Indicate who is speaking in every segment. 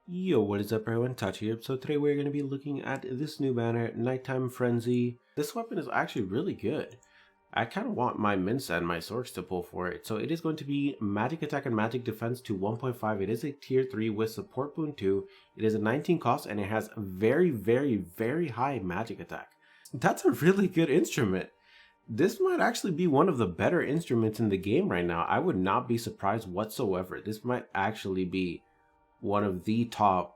Speaker 1: Yo, what is up everyone, Tachi here. So today we're going to be looking at this new banner, Nighttime Frenzy. This weapon is actually really good. I kind of want my mints and my swords to pull for it. So it is going to be magic attack and magic defense to 1.5. It is a tier 3 with support boon 2. It is a 19 cost and it has very high magic attack. That's a really good instrument. This might actually be one of the better instruments in the game right now. I would not be surprised whatsoever. This might actually be one of the top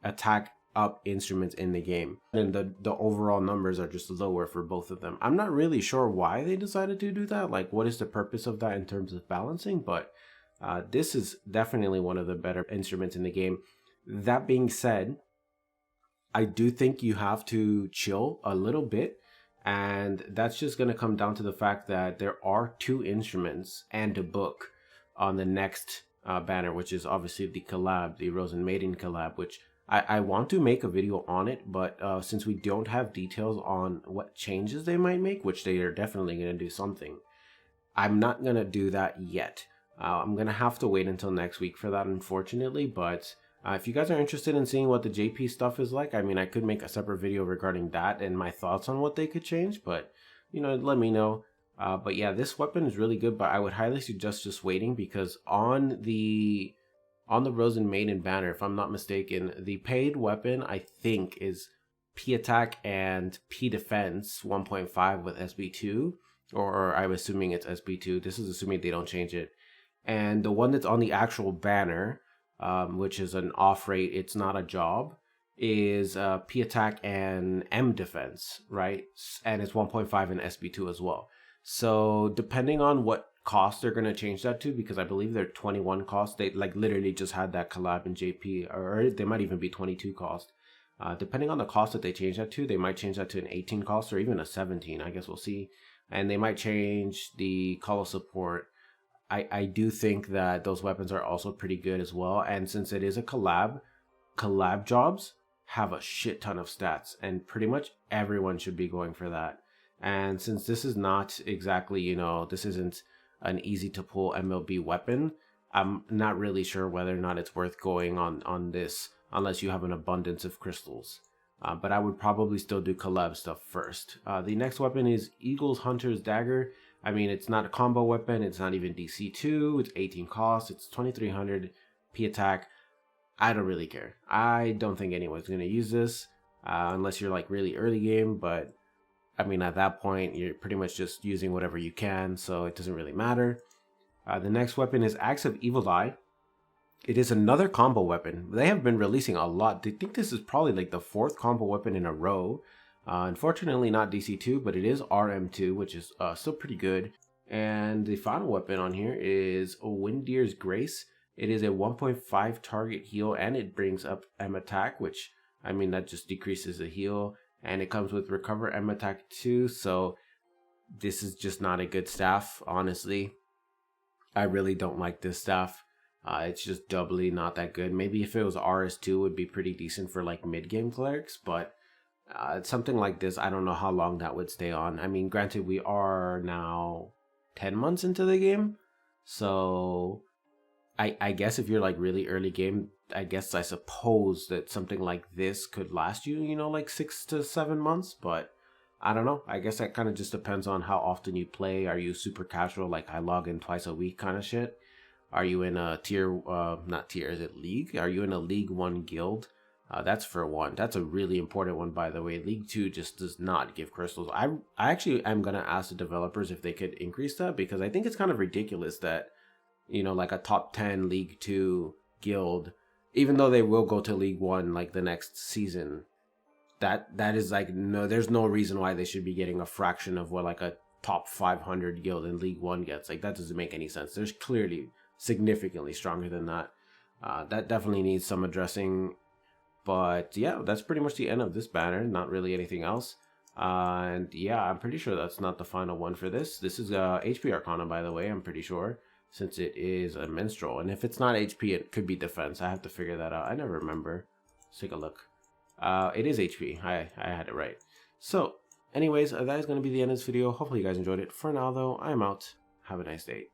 Speaker 1: attack up instruments in the game, and the overall numbers are just lower for both of them. I'm not really sure why they decided to do that, like what is the purpose of that in terms of balancing, but this is definitely one of the better instruments in the game. That being said, I do think you have to chill a little bit, and that's just going to come down to the fact that there are 2 instruments and a book on the next banner, which is obviously the collab, the Rose and Maiden collab, which I want to make a video on it, but since we don't have details on what changes they might make, which they are definitely going to do something, I'm not going to do that yet. I'm going to have to wait until next week for that, unfortunately, but if you guys are interested in seeing what the JP stuff is like, I mean, I could make a separate video regarding that and my thoughts on what they could change, but, you know, let me know. But yeah, this weapon is really good, but I would highly suggest just waiting, because on the Rose and Maiden banner, if I'm not mistaken, the paid weapon I think is P attack and P defense 1.5 with SB2, or I'm assuming it's SB2. This is assuming they don't change it. And the one that's on the actual banner, which is an off rate, it's not a job, is P attack and M defense, right? And it's 1.5 in SB2 as well. So depending on what cost they're going to change that to, because I believe they're 21 cost, they like literally just had that collab in JP, or they might even be 22 cost. Depending on the cost that they change that to, they might change that to an 18 cost or even a 17. I guess we'll see. And they might change the call of support. I do think that those weapons are also pretty good as well. And since it is a collab jobs have a shit ton of stats, and pretty much everyone should be going for that. And since this is not exactly, you know, this isn't an easy to pull MLB weapon, I'm not really sure whether or not it's worth going on this unless you have an abundance of crystals. But I would probably still do collab stuff first. The next weapon is Eagle's Hunter's Dagger. I mean, it's not a combo weapon. It's not even DC2. It's 18 cost. It's 2300 P attack. I don't really care. I don't think anyone's going to use this unless you're like really early game. But I mean, at that point, you're pretty much just using whatever you can, so it doesn't really matter. The next weapon is Axe of Evil Eye. It is another combo weapon. They have been releasing a lot. They think this is probably like the 4th combo weapon in a row. Unfortunately, not DC2, but it is RM2, which is still pretty good. And the final weapon on here is Windeer's Grace. It is a 1.5 target heal, and it brings up M attack, which, I mean, that just decreases the heal. And it comes with Recover M attack too, so this is just not a good staff, honestly. I really don't like this staff. It's just doubly not that good. Maybe if it was RS2, it would be pretty decent for like mid-game clerics, but something like this, I don't know how long that would stay on. I mean, granted, we are now 10 months into the game, so I guess if you're like really early game, I suppose that something like this could last you, you know, like 6 to 7 months, but I don't know. I guess that kind of just depends on how often you play. Are you super casual, like I log in twice a week kind of shit? Are you in a not tier, is it league? Are you in a League 1 guild? That's for one. That's a really important one, by the way. League 2 just does not give crystals. I actually am going to ask the developers if they could increase that, because I think it's kind of ridiculous that, you know, like a top 10 League 2 guild, even though they will go to League 1 like the next season, that is like, no, there's no reason why they should be getting a fraction of what like a top 500 guild in League 1 gets. Like, that doesn't make any sense. There's clearly significantly stronger than that. That definitely needs some addressing. But yeah, that's pretty much the end of this banner. Not really anything else. And yeah, I'm pretty sure that's not the final one for this. This is HP Arcana, by the way, I'm pretty sure, since it is a Minstrel. And if it's not HP, it could be defense. I have to figure that out. I never remember. Let's take a look. It is HP. I had it right. So anyways, that is going to be the end of this video. Hopefully you guys enjoyed it. For now though, I'm out. Have a nice day.